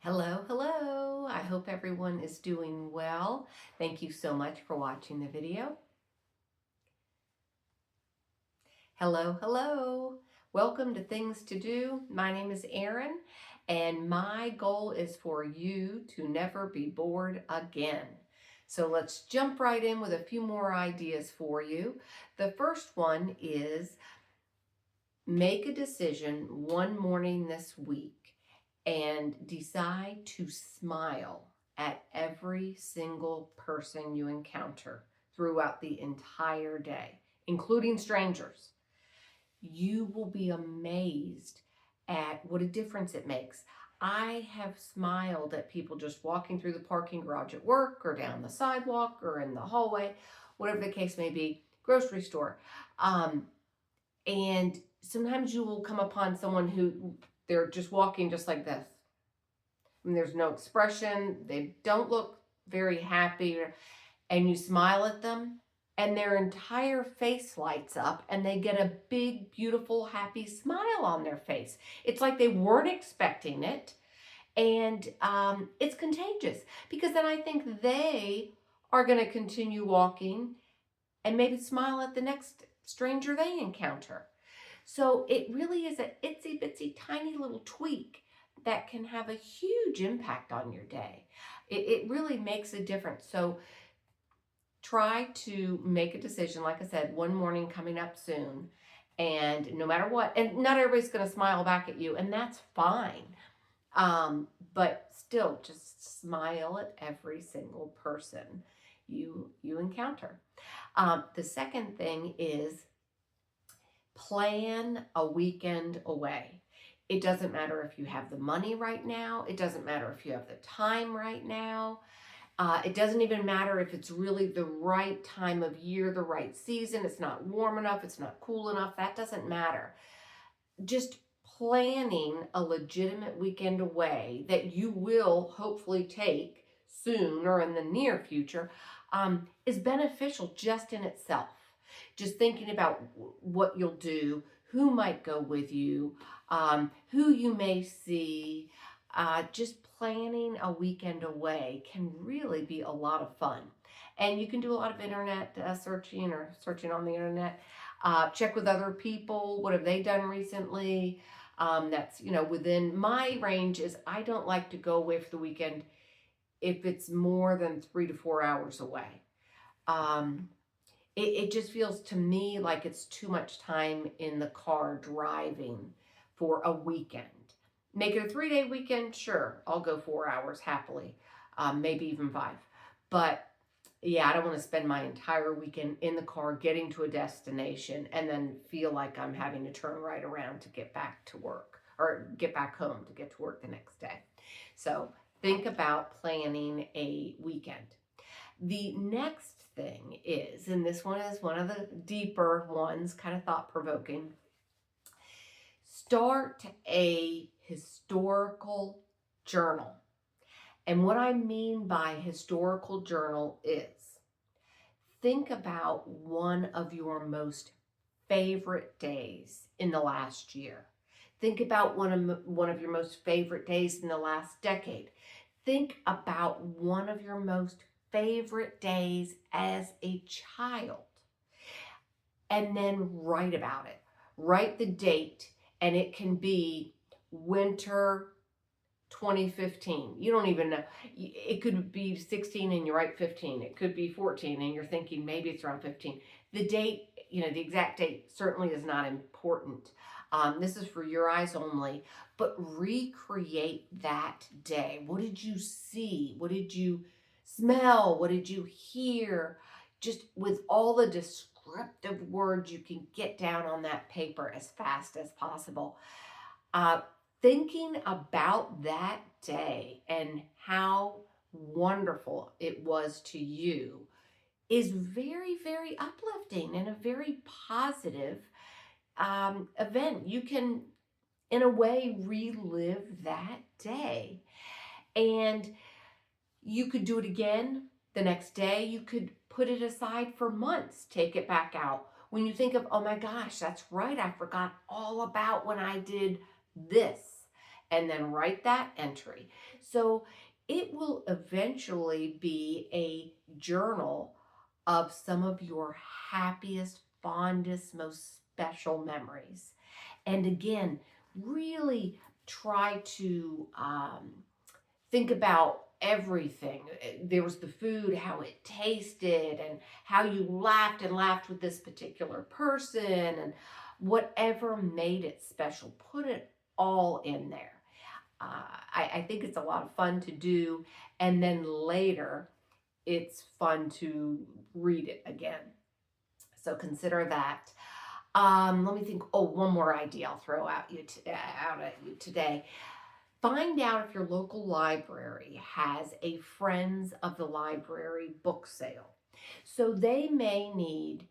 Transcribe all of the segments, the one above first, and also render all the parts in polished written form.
Hello, hello. I hope everyone is doing well. Thank you so much for watching the video. Hello, hello. Welcome to Things to Do. My name is Erin, and my goal is for you to never be bored again. So let's jump right in with a few more ideas for you. The first one is make a decision one morning this week and decide to smile at every single person you encounter throughout the entire day, including strangers. You will be amazed at what a difference it makes. I have smiled at people just walking through the parking garage at work or down the sidewalk or in the hallway, whatever the case may be, grocery store. And sometimes you will come upon someone who they're just walking just like this. I mean, there's no expression. They don't look very happy. And you smile at them and their entire face lights up and they get a big, beautiful, happy smile on their face. It's like they weren't expecting it. And it's contagious because then I think they are going to continue walking and maybe smile at the next stranger they encounter. So it really is a itsy bitsy tiny little tweak that can have a huge impact on your day. It really makes a difference. So try to make a decision, like I said, one morning coming up soon. And no matter what, and not everybody's going to smile back at you, and that's fine. But still, just smile at every single person you encounter. The second thing is plan a weekend away. It doesn't matter if you have the money right now. It doesn't matter if you have the time right now. It doesn't even matter if it's really the right time of year, the right season. It's not warm enough. It's not cool enough. That doesn't matter. Just planning a legitimate weekend away that you will hopefully take soon or in the near future is beneficial just in itself. Just thinking about what you'll do, who might go with you, who you may see, just planning a weekend away can really be a lot of fun. And you can do a lot of internet searching or searching on the internet. Check with other people. What have they done recently? That's, within my range is I don't like to go away for the weekend if it's more than 3 to 4 hours away. It just feels to me like it's too much time in the car driving for a weekend. Make it a 3-day weekend, sure, I'll go 4 hours happily, maybe even 5. But yeah, I don't want to spend my entire weekend in the car getting to a destination and then feel like I'm having to turn right around to get back to work or get back home to get to work the next day. So think about planning a weekend. The next thing is, and this one is one of the deeper ones, kind of thought-provoking, start a historical journal. And what I mean by historical journal is think about one of your most favorite days in the last year. Think about one of your most favorite days in the last decade. Think about one of your most favorite days as a child and then write about it. Write the date, and it can be winter 2015. You don't even know. It could be 16 and you write 15. It could be 14 and you're thinking maybe it's around 15. The date, the exact date certainly is not important. This is for your eyes only, but recreate that day. What did you see? What did you smell? What did you hear? Just with all the descriptive words you can get down on that paper as fast as possible. Thinking about that day and how wonderful it was to you is very, very uplifting and a very positive event. You can, in a way, relive that day. And you could do it again the next day. You could put it aside for months, take it back out. When you think of, oh my gosh, that's right, I forgot all about when I did this. and then write that entry. So it will eventually be a journal of some of your happiest, fondest, most special memories. And again, really try to think about everything. There was the food, how it tasted, and how you laughed and laughed with this particular person, and whatever made it special. Put it all in there. I think it's a lot of fun to do. And then later, it's fun to read it again. So consider that. Let me think. Oh, one more idea I'll throw out at you today. Find out if your local library has a Friends of the Library book sale. So they may need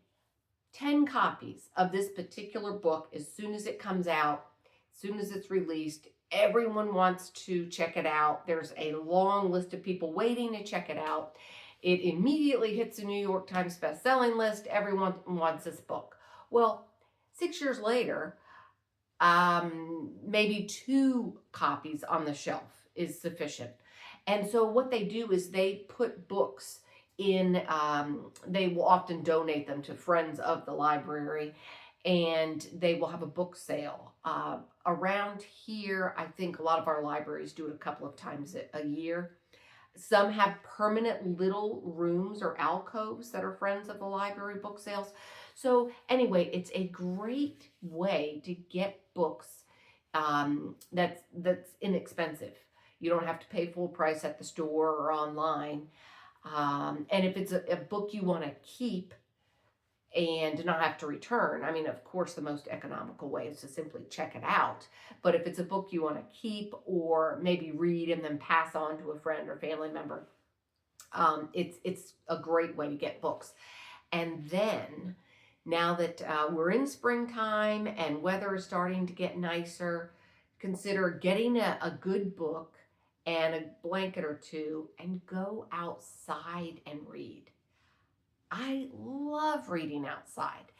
10 copies of this particular book as soon as it comes out, as soon as it's released. Everyone wants to check it out. There's a long list of people waiting to check it out. It immediately hits the New York Times best-selling list. Everyone wants this book. Well, 6 years later, maybe 2 copies on the shelf is sufficient. And so what they do is they put books in, they will often donate them to friends of the library, and they will have a book sale. Around here, I think a lot of our libraries do it a couple of times a year. Some have permanent little rooms or alcoves that are friends of the library book sales. So anyway, it's a great way to get books that's inexpensive. You don't have to pay full price at the store or online. And if it's a book you want to keep and not have to return, I mean, of course, the most economical way is to simply check it out. But if it's a book you want to keep or maybe read and then pass on to a friend or family member, it's a great way to get books. And then, now that we're in springtime and weather is starting to get nicer, consider getting a good book and a blanket or two and go outside and read. I love reading outside.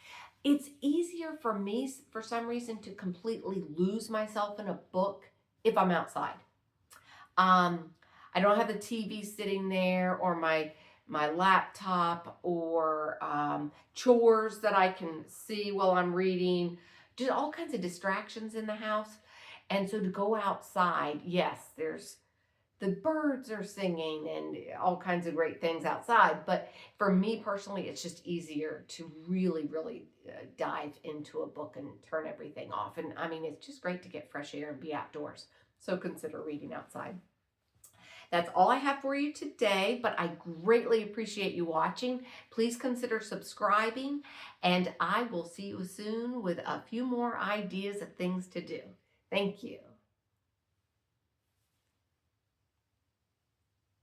It's easier for me, for some reason, to completely lose myself in a book if I'm outside. I don't have the TV sitting there or my laptop or chores that I can see while I'm reading. Just all kinds of distractions in the house. And so to go outside, yes, there's the birds are singing and all kinds of great things outside. But for me personally, it's just easier to really, really dive into a book and turn everything off. And I mean, it's just great to get fresh air and be outdoors. So consider reading outside. That's all I have for you today, but I greatly appreciate you watching. Please consider subscribing, and I will see you soon with a few more ideas of things to do. Thank you.